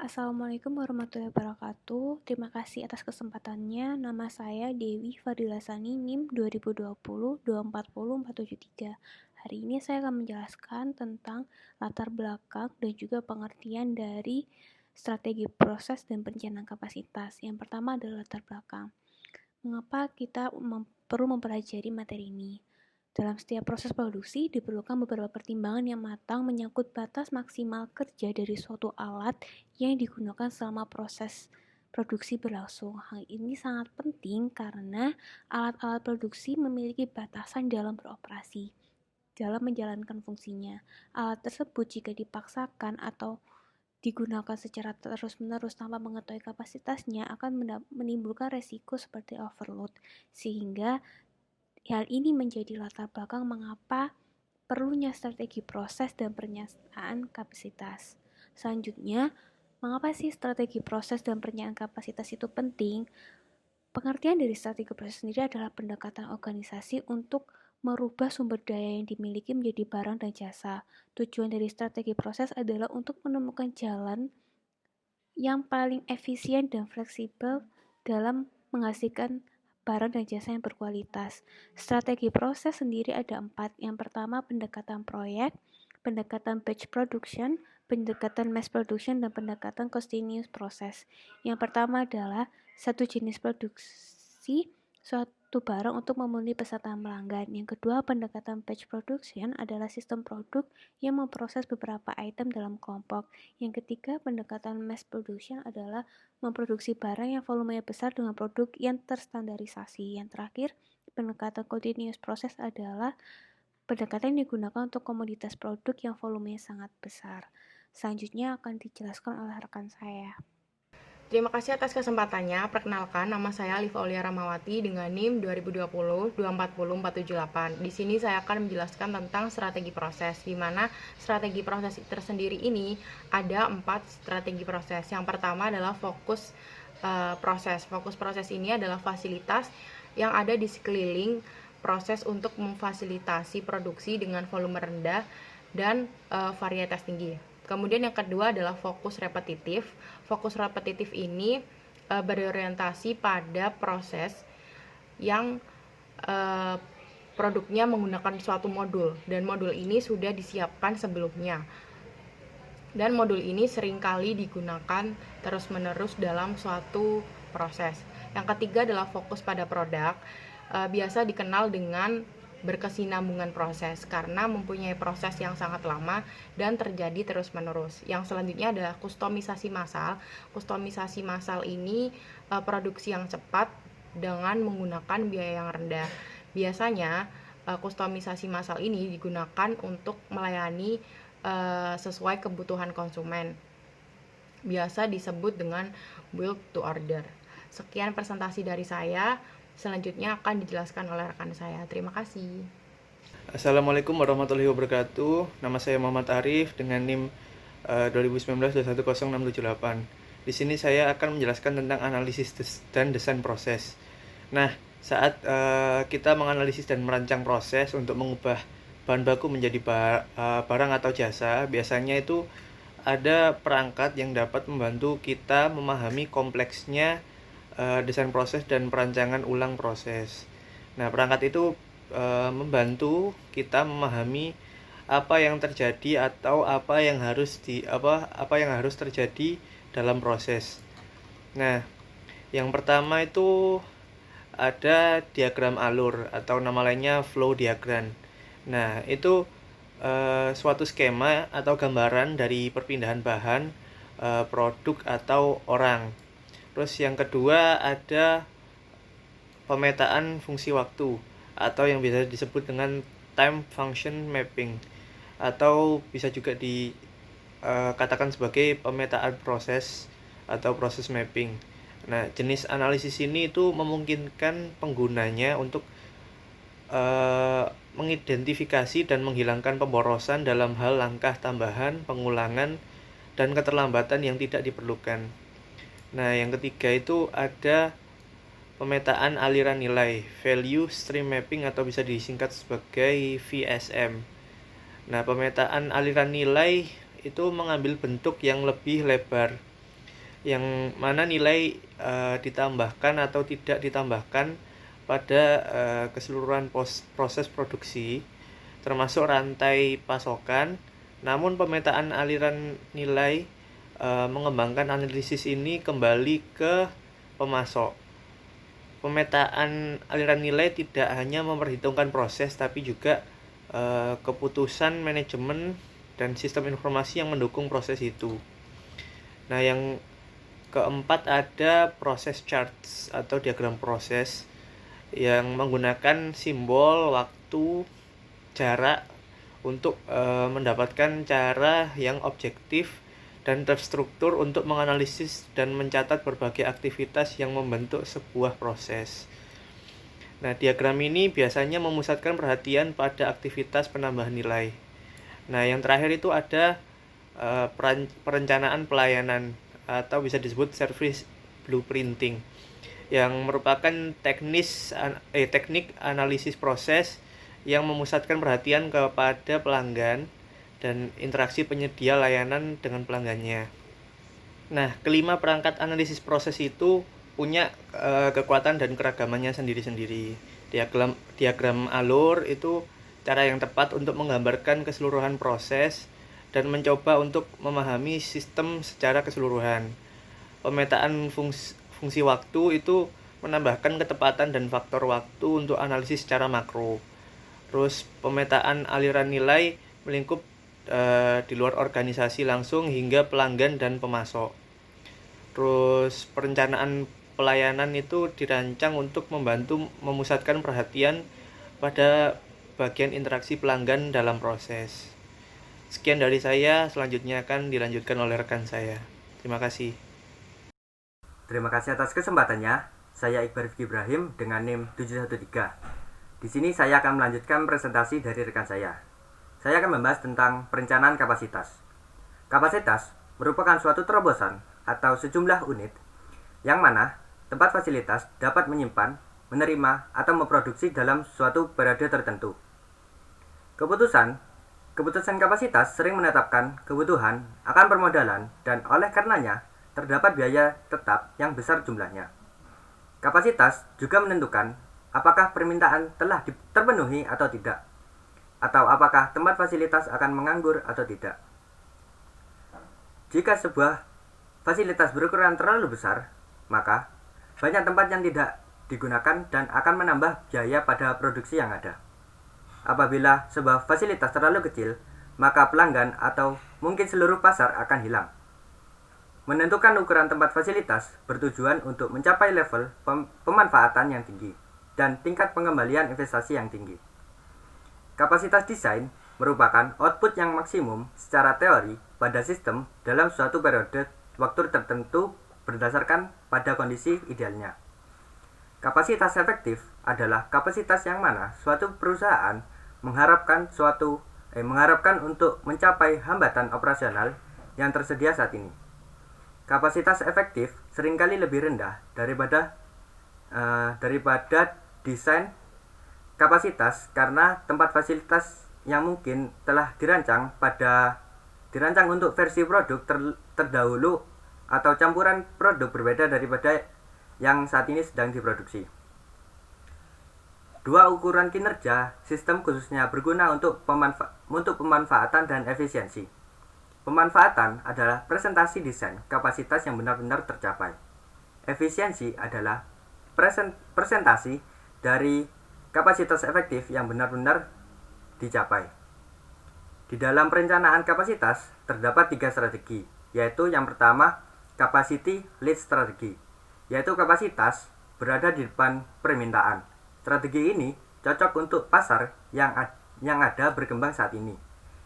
Assalamualaikum warahmatullahi wabarakatuh. Terima kasih atas kesempatannya. Nama saya Dewi Fadila Sani NIM 2020-240-473. Hari ini saya akan menjelaskan tentang latar belakang dan juga pengertian dari strategi proses dan perencanaan kapasitas. Yang pertama adalah latar belakang. Mengapa kita perlu mempelajari materi ini? Dalam setiap proses produksi, diperlukan beberapa pertimbangan yang matang menyangkut batas maksimal kerja dari suatu alat yang digunakan selama proses produksi berlangsung. Hal ini sangat penting karena alat-alat produksi memiliki batasan dalam beroperasi. Dalam menjalankan fungsinya, alat tersebut jika dipaksakan atau digunakan secara terus-menerus tanpa mengetahui kapasitasnya akan menimbulkan resiko seperti overload, sehingga hal ini menjadi latar belakang mengapa perlunya strategi proses dan perencanaan kapasitas. Selanjutnya, mengapa sih strategi proses dan perencanaan kapasitas itu penting? Pengertian dari strategi proses sendiri adalah pendekatan organisasi untuk merubah sumber daya yang dimiliki menjadi barang dan jasa. Tujuan dari strategi proses adalah untuk menemukan jalan yang paling efisien dan fleksibel dalam menghasilkan barang dan jasa yang berkualitas. Strategi proses sendiri ada 4. Yang pertama, pendekatan proyek, pendekatan batch production, pendekatan mass production, dan pendekatan continuous process. Yang pertama adalah satu jenis produksi suatu barang untuk memenuhi pesanan pelanggan. Yang kedua, pendekatan batch production adalah sistem produk yang memproses beberapa item dalam kelompok. Yang ketiga, pendekatan mass production adalah memproduksi barang yang volumenya besar dengan produk yang terstandarisasi. Yang terakhir, pendekatan continuous process adalah pendekatan yang digunakan untuk komoditas produk yang volumenya sangat besar. Selanjutnya akan dijelaskan oleh rekan saya. Terima kasih atas kesempatannya. Perkenalkan, nama saya Alifa Aulia Ramawati dengan NIM 2020-240-478. Di sini saya akan menjelaskan tentang strategi proses, di mana strategi proses tersendiri ini ada 4 strategi proses. Yang pertama adalah fokus proses. Fokus proses ini adalah fasilitas yang ada di sekeliling proses untuk memfasilitasi produksi dengan volume rendah dan varietas tinggi. Kemudian yang kedua adalah fokus repetitif. Fokus repetitif ini berorientasi pada proses yang produknya menggunakan suatu modul, dan modul ini sudah disiapkan sebelumnya. Dan modul ini seringkali digunakan terus-menerus dalam suatu proses. Yang ketiga adalah fokus pada produk. Biasa dikenal dengan berkesinambungan proses karena mempunyai proses yang sangat lama dan terjadi terus-menerus. Yang selanjutnya adalah kustomisasi massal. Kustomisasi massal ini produksi yang cepat dengan menggunakan biaya yang rendah. Biasanya kustomisasi massal ini digunakan untuk melayani sesuai kebutuhan konsumen. Biasa disebut dengan build to order. Sekian presentasi dari saya. Selanjutnya akan dijelaskan oleh rekan saya. Terima kasih. Assalamualaikum warahmatullahi wabarakatuh. Nama saya Muhammad Arif dengan NIM 2019-210-678. Di sini saya akan menjelaskan tentang analisis dan desain proses. Nah, saat kita menganalisis dan merancang proses untuk mengubah bahan baku menjadi barang atau jasa, biasanya itu ada perangkat yang dapat membantu kita memahami kompleksnya desain proses dan perancangan ulang proses. Nah, perangkat itu membantu kita memahami apa yang terjadi atau apa yang harus terjadi dalam proses. Nah, yang pertama itu ada diagram alur atau nama lainnya flow diagram. Nah, itu suatu skema atau gambaran dari perpindahan bahan, produk atau orang. Terus yang kedua ada pemetaan fungsi waktu atau yang bisa disebut dengan time function mapping, atau bisa juga dikatakan sebagai pemetaan proses atau proses mapping. Nah, jenis analisis ini itu memungkinkan penggunanya untuk mengidentifikasi dan menghilangkan pemborosan dalam hal langkah tambahan, pengulangan, dan keterlambatan yang tidak diperlukan. Nah, yang ketiga itu ada pemetaan aliran nilai, value stream mapping, atau bisa disingkat sebagai VSM. Nah, pemetaan aliran nilai itu mengambil bentuk yang lebih lebar yang mana nilai ditambahkan atau tidak ditambahkan pada keseluruhan proses produksi, termasuk rantai pasokan. Namun pemetaan aliran nilai mengembangkan analisis ini kembali ke pemasok. Pemetaan aliran nilai tidak hanya memperhitungkan proses, tapi juga keputusan manajemen dan sistem informasi yang mendukung proses itu. Nah, yang keempat ada proses charts atau diagram proses yang menggunakan simbol, waktu, jarak untuk mendapatkan cara yang objektif dan terstruktur untuk menganalisis dan mencatat berbagai aktivitas yang membentuk sebuah proses. Nah, diagram ini biasanya memusatkan perhatian pada aktivitas penambahan nilai. Nah, yang terakhir itu ada perencanaan pelayanan atau bisa disebut service blueprinting, yang merupakan teknik analisis proses yang memusatkan perhatian kepada pelanggan dan interaksi penyedia layanan dengan pelanggannya. Nah, kelima perangkat analisis proses itu punya kekuatan dan keragamannya sendiri-sendiri. Diagram alur itu cara yang tepat untuk menggambarkan keseluruhan proses dan mencoba untuk memahami sistem secara keseluruhan. Pemetaan fungsi waktu itu menambahkan ketepatan dan faktor waktu untuk analisis secara makro. Terus pemetaan aliran nilai melingkup di luar organisasi langsung hingga pelanggan dan pemasok. Terus perencanaan pelayanan itu dirancang untuk membantu memusatkan perhatian pada bagian interaksi pelanggan dalam proses. Sekian dari saya, selanjutnya akan dilanjutkan oleh rekan saya. Terima kasih. Terima kasih atas kesempatannya. Saya Iqbal Rifki Ibrahim dengan NIM 713. Di sini saya akan melanjutkan presentasi dari rekan saya. Saya akan membahas tentang perencanaan kapasitas. Kapasitas merupakan suatu terobosan atau sejumlah unit yang mana tempat fasilitas dapat menyimpan, menerima, atau memproduksi dalam suatu periode tertentu. Keputusan kapasitas sering menetapkan kebutuhan akan permodalan dan oleh karenanya terdapat biaya tetap yang besar jumlahnya. Kapasitas juga menentukan apakah permintaan telah terpenuhi atau tidak, atau apakah tempat fasilitas akan menganggur atau tidak. Jika sebuah fasilitas berukuran terlalu besar, maka banyak tempat yang tidak digunakan dan akan menambah biaya pada produksi yang ada. Apabila sebuah fasilitas terlalu kecil, maka pelanggan atau mungkin seluruh pasar akan hilang. Menentukan ukuran tempat fasilitas bertujuan untuk mencapai level pemanfaatan yang tinggi dan tingkat pengembalian investasi yang tinggi. Kapasitas desain merupakan output yang maksimum secara teori pada sistem dalam suatu periode waktu tertentu berdasarkan pada kondisi idealnya. Kapasitas efektif adalah kapasitas yang mana suatu perusahaan mengharapkan untuk mencapai hambatan operasional yang tersedia saat ini. Kapasitas efektif seringkali lebih rendah daripada desain kapasitas karena tempat fasilitas yang mungkin telah dirancang untuk versi produk terdahulu atau campuran produk berbeda daripada yang saat ini sedang diproduksi. Dua ukuran kinerja sistem khususnya berguna untuk pemanfaatan dan efisiensi. Pemanfaatan adalah presentasi desain kapasitas yang benar-benar tercapai. Efisiensi adalah presentasi dari kapasitas efektif yang benar-benar dicapai. Di dalam perencanaan kapasitas terdapat 3 strategi, yaitu yang pertama capacity lead strategi, yaitu kapasitas berada di depan permintaan. Strategi ini cocok untuk pasar yang ada berkembang saat ini.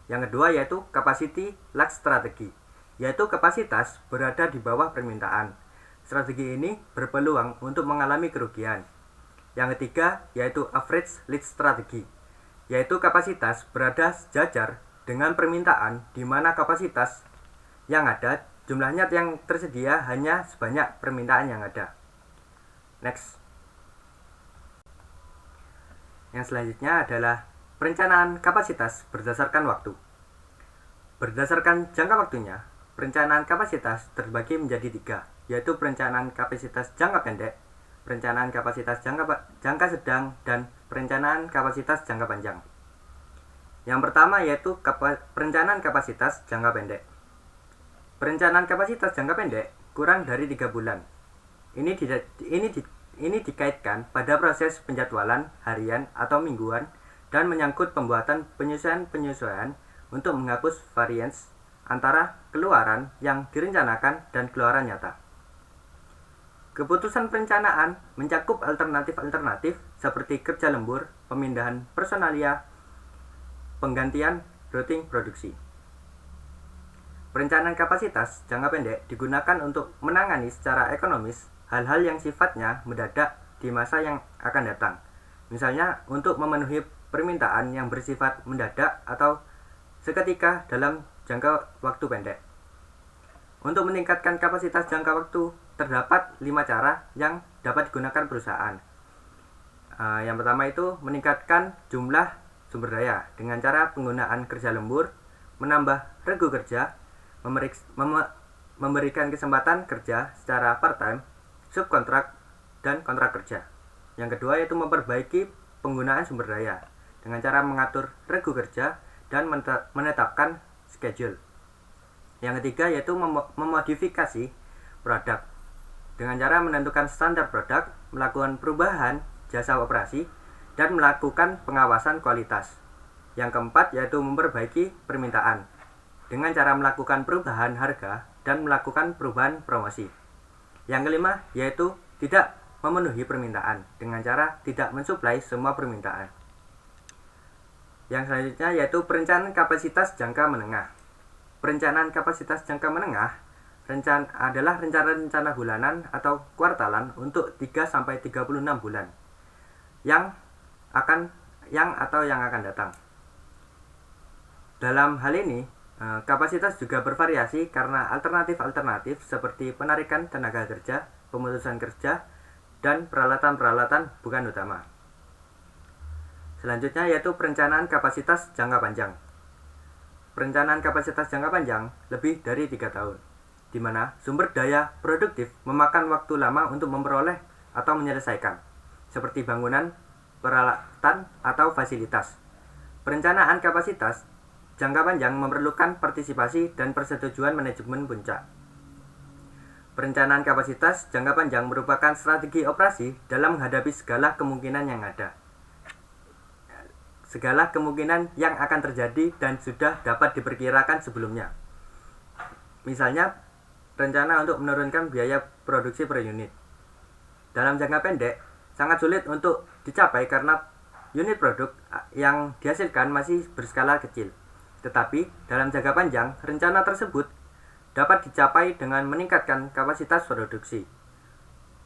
Yang kedua yaitu capacity lag strategi, yaitu kapasitas berada di bawah permintaan. Strategi ini berpeluang untuk mengalami kerugian. Yang ketiga yaitu average lead strategi, yaitu kapasitas berada sejajar dengan permintaan di mana kapasitas yang ada jumlahnya yang tersedia hanya sebanyak permintaan yang ada. Next. Yang selanjutnya adalah perencanaan kapasitas berdasarkan waktu. Berdasarkan jangka waktunya, perencanaan kapasitas terbagi menjadi 3, yaitu perencanaan kapasitas jangka pendek, perencanaan kapasitas jangka sedang, dan perencanaan kapasitas jangka panjang. Yang pertama yaitu perencanaan kapasitas jangka pendek. Perencanaan kapasitas jangka pendek kurang dari 3 bulan. Ini dikaitkan pada proses penjadwalan harian atau mingguan dan menyangkut pembuatan penyesuaian untuk menghapus variance antara keluaran yang direncanakan dan keluaran nyata. Keputusan perencanaan mencakup alternatif-alternatif seperti kerja lembur, pemindahan personalia, penggantian routing produksi. Perencanaan kapasitas jangka pendek digunakan untuk menangani secara ekonomis hal-hal yang sifatnya mendadak di masa yang akan datang. Misalnya untuk memenuhi permintaan yang bersifat mendadak atau seketika dalam jangka waktu pendek. Untuk meningkatkan kapasitas jangka waktu, terdapat 5 cara yang dapat digunakan perusahaan. Yang pertama itu meningkatkan jumlah sumber daya dengan cara penggunaan kerja lembur, menambah regu kerja, memberikan kesempatan kerja secara part-time, subkontrak, dan kontrak kerja. Yang kedua yaitu memperbaiki penggunaan sumber daya dengan cara mengatur regu kerja dan menetapkan schedule. Yang ketiga yaitu memodifikasi produk dengan cara menentukan standar produk, melakukan perubahan jasa operasi, dan melakukan pengawasan kualitas. Yang keempat yaitu memperbaiki permintaan dengan cara melakukan perubahan harga dan melakukan perubahan promosi. Yang kelima yaitu tidak memenuhi permintaan dengan cara tidak mensuplai semua permintaan. Yang selanjutnya yaitu perencanaan kapasitas jangka menengah. Perencanaan kapasitas jangka menengah adalah rencana-rencana bulanan atau kuartalan untuk 3-36 bulan yang akan datang. Dalam hal ini, kapasitas juga bervariasi karena alternatif-alternatif seperti penarikan tenaga kerja, pemutusan kerja, dan peralatan-peralatan bukan utama. Selanjutnya yaitu perencanaan kapasitas jangka panjang. Perencanaan kapasitas jangka panjang lebih dari 3 tahun, di mana sumber daya produktif memakan waktu lama untuk memperoleh atau menyelesaikan, seperti bangunan, peralatan, atau fasilitas. Perencanaan kapasitas jangka panjang memerlukan partisipasi dan persetujuan manajemen puncak. Perencanaan kapasitas jangka panjang merupakan strategi operasi dalam menghadapi segala kemungkinan yang ada. Segala kemungkinan yang akan terjadi dan sudah dapat diperkirakan sebelumnya. Misalnya, rencana untuk menurunkan biaya produksi per unit. Dalam jangka pendek, sangat sulit untuk dicapai karena unit produk yang dihasilkan masih berskala kecil. Tetapi, dalam jangka panjang, rencana tersebut dapat dicapai dengan meningkatkan kapasitas produksi.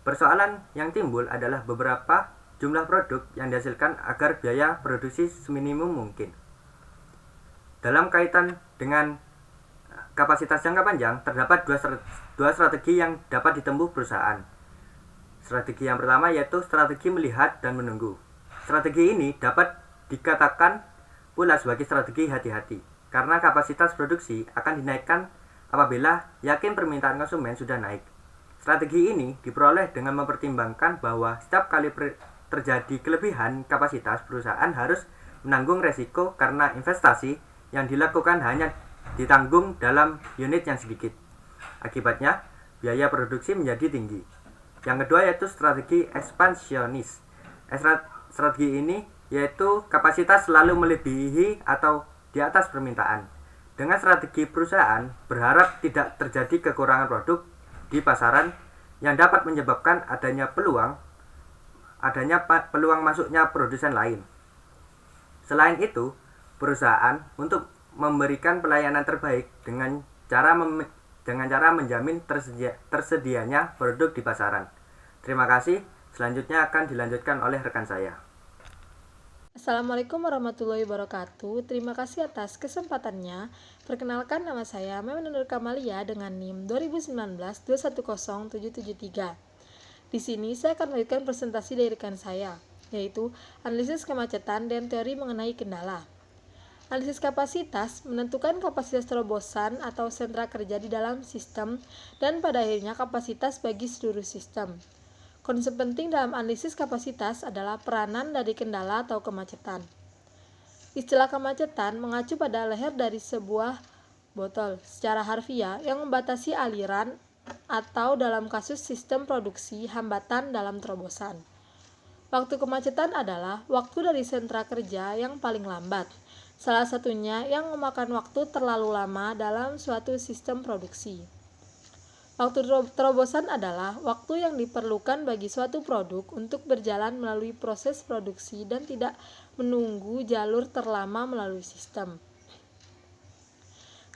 Persoalan yang timbul adalah beberapa jumlah produk yang dihasilkan agar biaya produksi seminimum mungkin. Dalam kaitan dengan kapasitas jangka panjang, terdapat dua strategi yang dapat ditempuh perusahaan. Strategi yang pertama yaitu strategi melihat dan menunggu. Strategi ini dapat dikatakan pula sebagai strategi hati-hati, karena kapasitas produksi akan dinaikkan apabila yakin permintaan konsumen sudah naik. Strategi ini diperoleh dengan mempertimbangkan bahwa setiap kali terjadi kelebihan kapasitas, perusahaan harus menanggung resiko karena investasi yang dilakukan hanya ditanggung dalam unit yang sedikit. Akibatnya, biaya produksi menjadi tinggi. Yang kedua yaitu strategi ekspansionis. Strategi ini yaitu kapasitas selalu melebihi atau di atas permintaan. Dengan strategi perusahaan berharap tidak terjadi kekurangan produk di pasaran yang dapat menyebabkan adanya peluang masuknya produsen lain. Selain itu, perusahaan untuk memberikan pelayanan terbaik dengan cara menjamin tersedianya produk di pasaran. Terima kasih. Selanjutnya akan dilanjutkan oleh rekan saya. Assalamualaikum warahmatullahi wabarakatuh. Terima kasih atas kesempatannya. Perkenalkan, nama saya Maimunah Nur Kamalia dengan NIM 2019-210773. Di sini saya akan melanjutkan presentasi dari rekan saya, yaitu analisis kemacetan dan teori mengenai kendala. Analisis kapasitas menentukan kapasitas terobosan atau sentra kerja di dalam sistem dan pada akhirnya kapasitas bagi seluruh sistem. Konsep penting dalam analisis kapasitas adalah peranan dari kendala atau kemacetan. Istilah kemacetan mengacu pada leher dari sebuah botol secara harfiah yang membatasi aliran atau dalam kasus sistem produksi hambatan dalam terobosan. Waktu kemacetan adalah waktu dari sentra kerja yang paling lambat. Salah satunya yang memakan waktu terlalu lama dalam suatu sistem produksi. Waktu terobosan adalah waktu yang diperlukan bagi suatu produk untuk berjalan melalui proses produksi dan tidak menunggu jalur terlama melalui sistem.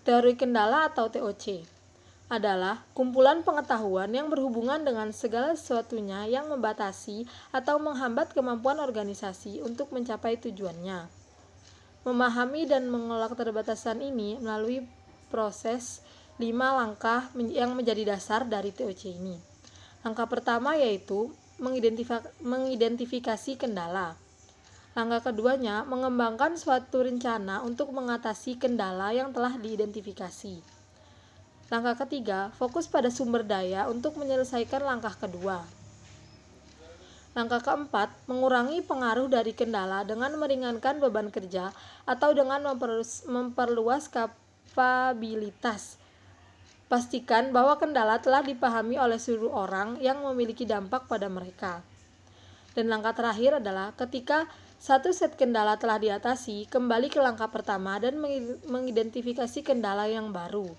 Teori kendala atau TOC adalah kumpulan pengetahuan yang berhubungan dengan segala sesuatunya yang membatasi atau menghambat kemampuan organisasi untuk mencapai tujuannya. Memahami dan mengolah keterbatasan ini melalui proses 5 langkah yang menjadi dasar dari TOC ini. Langkah pertama yaitu mengidentifikasi kendala. Langkah keduanya mengembangkan suatu rencana untuk mengatasi kendala yang telah diidentifikasi. Langkah ketiga, fokus pada sumber daya untuk menyelesaikan langkah kedua. Langkah keempat, mengurangi pengaruh dari kendala dengan meringankan beban kerja atau dengan memperluas kapabilitas. Pastikan bahwa kendala telah dipahami oleh seluruh orang yang memiliki dampak pada mereka. Dan langkah terakhir adalah ketika satu set kendala telah diatasi, kembali ke langkah pertama dan mengidentifikasi kendala yang baru.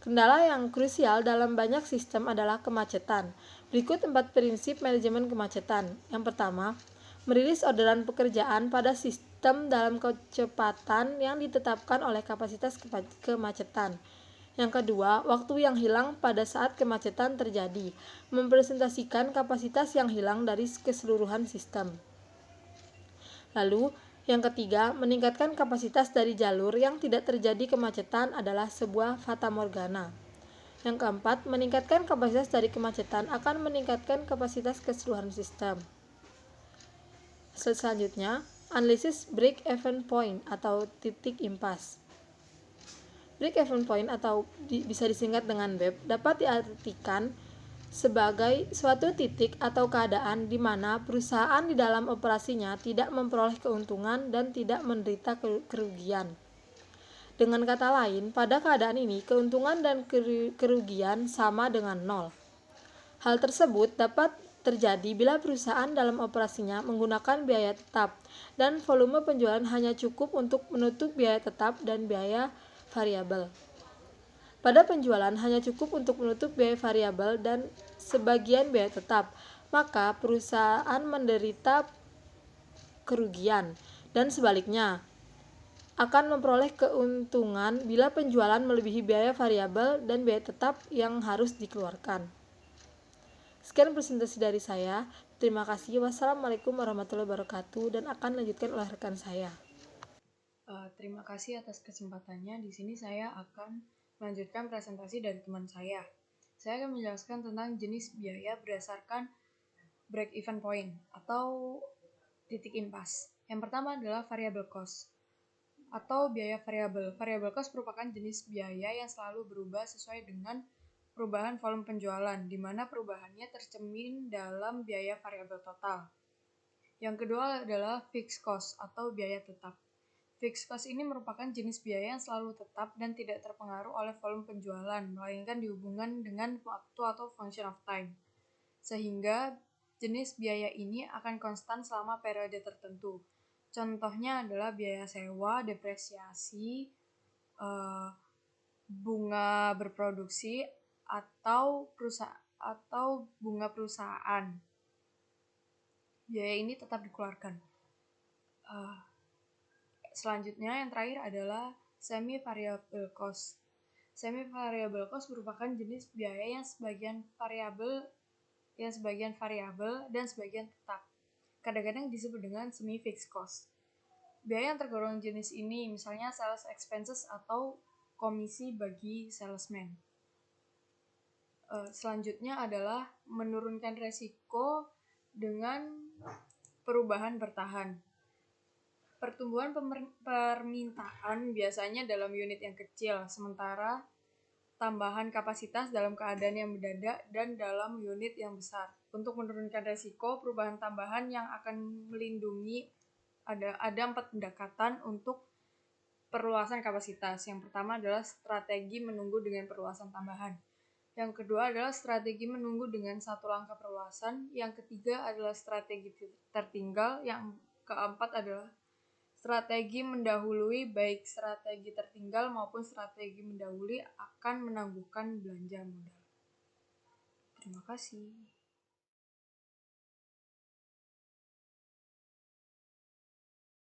Kendala yang krusial dalam banyak sistem adalah kemacetan. Berikut 4 prinsip manajemen kemacetan. Yang pertama, merilis orderan pekerjaan pada sistem dalam kecepatan yang ditetapkan oleh kapasitas kemacetan. Yang kedua, waktu yang hilang pada saat kemacetan terjadi, mempresentasikan kapasitas yang hilang dari keseluruhan sistem. Lalu, yang ketiga, meningkatkan kapasitas dari jalur yang tidak terjadi kemacetan adalah sebuah fatamorgana. Yang keempat, meningkatkan kapasitas dari kemacetan akan meningkatkan kapasitas keseluruhan sistem. Selanjutnya, analisis break-even point atau titik impas. Break-even point atau bisa disingkat dengan BEP dapat diartikan sebagai suatu titik atau keadaan di mana perusahaan di dalam operasinya tidak memperoleh keuntungan dan tidak menderita kerugian. Dengan kata lain, pada keadaan ini keuntungan dan kerugian sama dengan nol. Hal tersebut dapat terjadi bila perusahaan dalam operasinya menggunakan biaya tetap dan volume penjualan hanya cukup untuk menutup biaya tetap dan biaya variabel. Pada penjualan hanya cukup untuk menutup biaya variabel dan sebagian biaya tetap, maka perusahaan menderita kerugian, dan sebaliknya akan memperoleh keuntungan bila penjualan melebihi biaya variabel dan biaya tetap yang harus dikeluarkan. Sekian presentasi dari saya. Terima kasih. Wassalamualaikum warahmatullahi wabarakatuh dan akan lanjutkan oleh rekan saya. Terima kasih atas kesempatannya. Di sini saya akan melanjutkan presentasi dari teman saya. Saya akan menjelaskan tentang jenis biaya berdasarkan break-even point atau titik impas. Yang pertama adalah variable cost atau biaya variabel. Variable cost merupakan jenis biaya yang selalu berubah sesuai dengan perubahan volume penjualan, di mana perubahannya tercermin dalam biaya variabel total. Yang kedua adalah fixed cost atau biaya tetap. Fixed cost ini merupakan jenis biaya yang selalu tetap dan tidak terpengaruh oleh volume penjualan, melainkan dihubungkan dengan waktu atau function of time. Sehingga jenis biaya ini akan konstan selama periode tertentu. Contohnya adalah biaya sewa, depresiasi, bunga berproduksi, atau bunga perusahaan. Biaya ini tetap dikeluarkan. Selanjutnya yang terakhir adalah semi-variable cost. Semi-variable cost merupakan jenis biaya yang sebagian variabel dan sebagian tetap. Kadang-kadang disebut dengan semi-fixed cost. Biaya yang tergolong jenis ini misalnya sales expenses atau komisi bagi salesman. Selanjutnya adalah menurunkan resiko dengan perubahan bertahan. Pertumbuhan permintaan biasanya dalam unit yang kecil, sementara tambahan kapasitas dalam keadaan yang mendadak dan dalam unit yang besar. Untuk menurunkan resiko, perubahan tambahan yang akan melindungi ada 4 pendekatan untuk perluasan kapasitas. Yang pertama adalah strategi menunggu dengan perluasan tambahan. Yang kedua adalah strategi menunggu dengan 1 langkah perluasan. Yang ketiga adalah strategi tertinggal. Yang keempat adalah strategi mendahului, baik strategi tertinggal maupun strategi mendahului akan menangguhkan belanja modal. Terima kasih.